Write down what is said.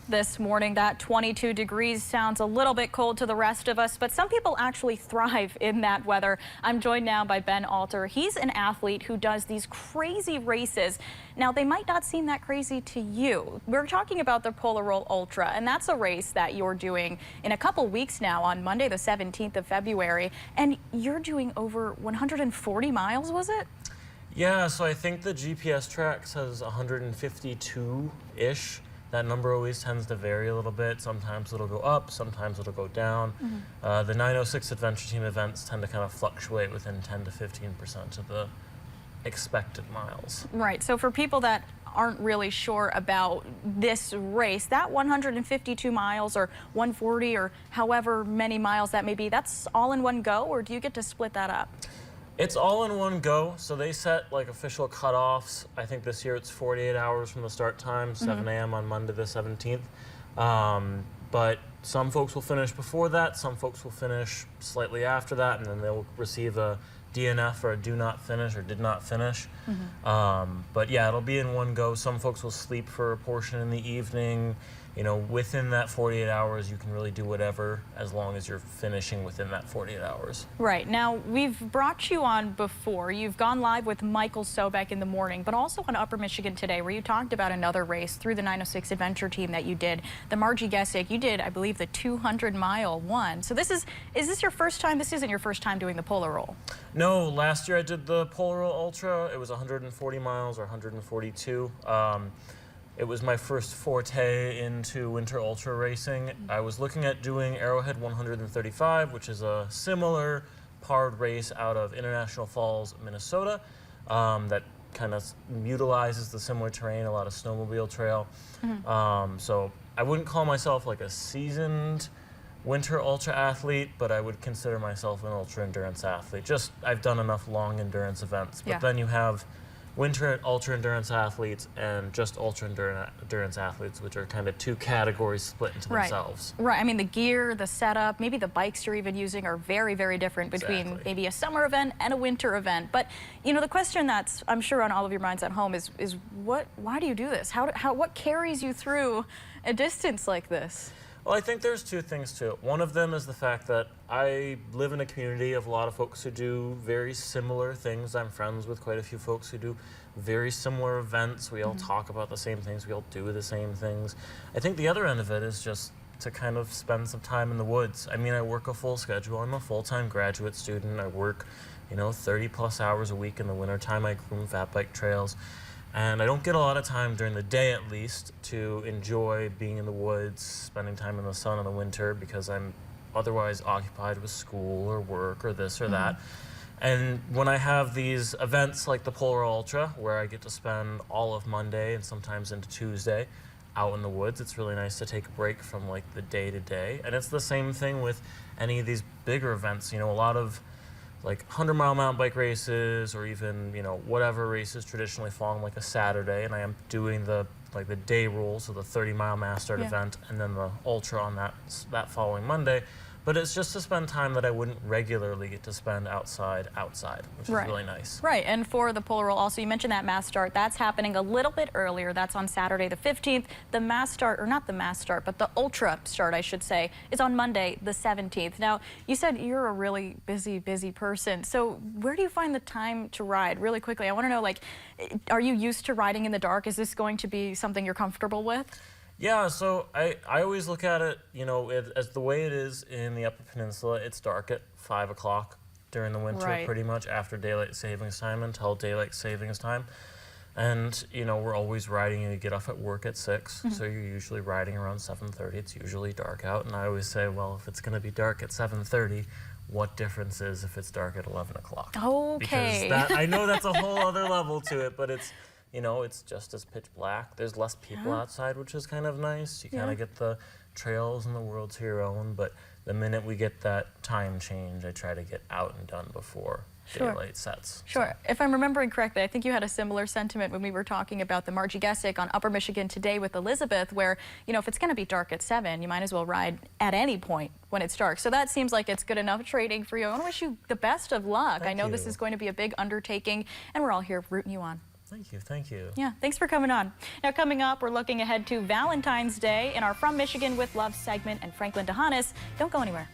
this morning. That 22 degrees sounds a little bit cold to the rest of us, but some people actually thrive in that weather. I'm joined now by Ben Alter. He's an athlete who does these crazy races. Now, they might not seem that crazy to you. We're talking about the Polar Ultra, and that's a race that you're doing in a couple weeks now on Monday, the 17th of February, and you're doing over 140 miles, was it? Yeah, so I think the GPS track says 152-ish. That number always tends to vary a little bit. Sometimes it'll go up, sometimes it'll go down. The 906 Adventure Team events tend to kind of fluctuate within 10 to 15% of the expected miles. Right, so for people that aren't really sure about this race, that 152 miles or 140 or however many miles that may be, that's all in one go, or do you get to split that up? It's all in one go, so they set like official cutoffs. I think this year it's 48 hours from the start time, 7 a.m. on Monday the 17th. But some folks will finish before that, some folks will finish slightly after that, and then they'll receive a DNF or a do not finish or did not finish. But yeah, it'll be in one go. Some folks will sleep for a portion in the evening. You know, within that 48 hours, you can really do whatever as long as you're finishing within that 48 hours. Right. Now, we've brought you on before. You've gone live with Michael Sobek in the morning, but also on Upper Michigan Today, where you talked about another race through the 906 Adventure Team that you did, the Marquette-based. You did, I believe, the 200-mile one. So is this your first time? This isn't your first time doing the Polar. No, last year I did the Polar Ultra. It was 140 miles or 142. It was my first forte into winter ultra racing. I was looking at doing Arrowhead 135, which is a similar pard race out of International Falls, Minnesota, that kind of utilizes the similar terrain, a lot of snowmobile trail. So I wouldn't call myself like a seasoned winter ultra athlete, but I would consider myself an ultra endurance athlete. Just, I've done enough long endurance events, but then you have winter ultra endurance athletes and just ultra endurance athletes, which are kind of two categories split into themselves. Right. I mean, the gear, the setup, maybe the bikes you're even using are very, very different between maybe a summer event and a winter event. But you know, the question that's I'm sure on all of your minds at home is why do you do this? What carries you through a distance like this? Well, I think there's two things to it. One of them is the fact that I live in a community of a lot of folks who do very similar things. I'm friends with quite a few folks who do very similar events. We all talk about the same things. We all do the same things. I think the other end of it is just to kind of spend some time in the woods. I mean, I work a full schedule. I'm a full-time graduate student. I work, 30-plus hours a week in the wintertime. I groom fat bike trails. And I don't get a lot of time during the day, at least, to enjoy being in the woods, spending time in the sun in the winter, because I'm otherwise occupied with school or work or this or that. And when I have these events like the Polar Ultra, where I get to spend all of Monday and sometimes into Tuesday out in the woods, it's really nice to take a break from like the day-to-day. And it's the same thing with any of these bigger events. A lot of like 100-mile mountain bike races, or even whatever races traditionally fall on like a Saturday, and I am doing the day rule, so the 30-mile mass start event, and then the ultra on that following Monday. But it's just to spend time that I wouldn't regularly get to spend outside, which is really nice. Right, and for the Polar also, you mentioned that mass start. That's happening a little bit earlier. That's on Saturday the 15th. The mass start, or not the mass start, but the ultra start, I should say, is on Monday the 17th. Now, you said you're a really busy person. So where do you find the time to ride? Really quickly, I want to know, are you used to riding in the dark? Is this going to be something you're comfortable with? Yeah, so I always look at it, as the way it is in the Upper Peninsula. It's dark at 5 o'clock during the winter, pretty much after daylight savings time until daylight savings time. And, we're always riding. You get off at work at 6, so you're usually riding around 7:30. It's usually dark out, and I always say, well, if it's going to be dark at 7:30, what difference is if it's dark at 11 o'clock? Okay. Because I know that's a whole other level to it, but it's it's just as pitch black. There's less people outside, which is kind of nice. You kind of get the trails and the world to your own, but the minute we get that time change, I try to get out and done before daylight sets. Sure. So. If I'm remembering correctly, I think you had a similar sentiment when we were talking about the Marquette-based on Upper Michigan Today with Elizabeth, where, if it's going to be dark at 7, you might as well ride at any point when it's dark. So that seems like it's good enough training for you. I want to wish you the best of luck. I know this is going to be a big undertaking, and we're all here rooting you on. Thank you, thank you. Yeah, thanks for coming on. Now, coming up, we're looking ahead to Valentine's Day in our From Michigan with Love segment, and Franklin DeHanas. Don't go anywhere.